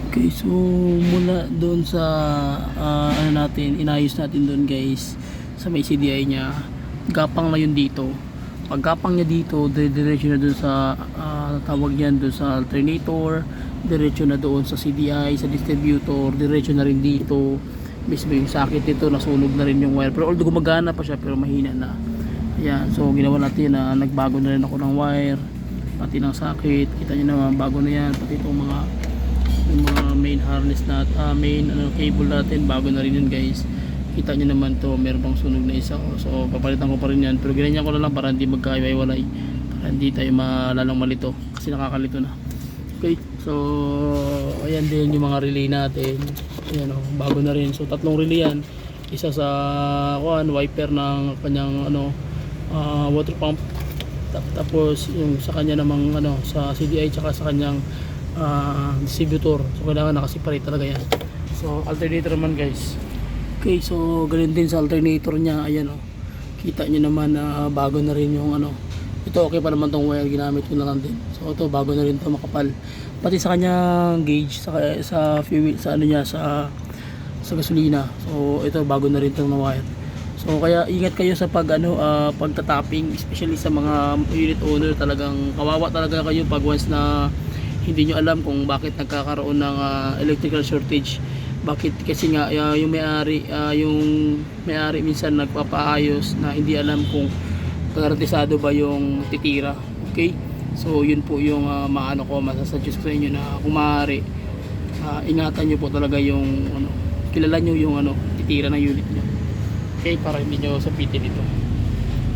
Okay, so mula doon sa ano natin, inayos natin doon guys sa may CDI niya, gapang na yun dito. Pag gapang niya dito, diretso na doon sa tawag niyan doon sa alternator, diretso na doon sa CDI, sa distributor, diretso na rin dito. Mismo yung sakit nito, nasunog na rin yung wire. Pero although gumagana pa siya, pero mahina na. Ayan, so ginawa natin na nagbago na rin ako ng wire, pati ng sakit. Kita niyo naman, bago na yan, pati itong mga yung mga main harness na main cable natin, bago na rin yun guys. Kita nyo naman to, meron pang sunog na isa, so papalitan ko pa rin yan, pero ganyan ko na lang para hindi magkaiwalay, para hindi tayo malalang malito kasi nakakalito na. Okay, so ayan din yung mga relay natin. Ayan, bago na rin, so tatlong relay yan, isa sa wiper ng kanyang water pump, tapos yung sa kanya namang sa CDI, tsaka sa kanyang distributor. So kailangan nakaseparate talaga yan. So alternator naman guys. Okay, so ganun din sa alternator niya. Ayan kita nyo naman na bago na rin yung ito. Okay pa naman tong wire, ginamit ko na lang din. So ito bago na rin to, makapal. Pati sa kanyang gauge sa fuel, sa niya, sa gasolina. So ito bago na rin tong wire. So kaya ingat kayo sa pagtatapping, especially sa mga unit owner. Talagang kawawa talaga kayo pag once na hindi nyo alam kung bakit nagkakaroon ng electrical shortage. Bakit? Kasi nga yung may-ari minsan nagpapaayos na hindi alam kung garantisado ba yung titira. Okay, so yun po yung masasuggest ko sa inyo, na kung maaari ingatan nyo po talaga yung kilala nyo yung titira ng unit nyo. Okay, para hindi nyo sapitin ito.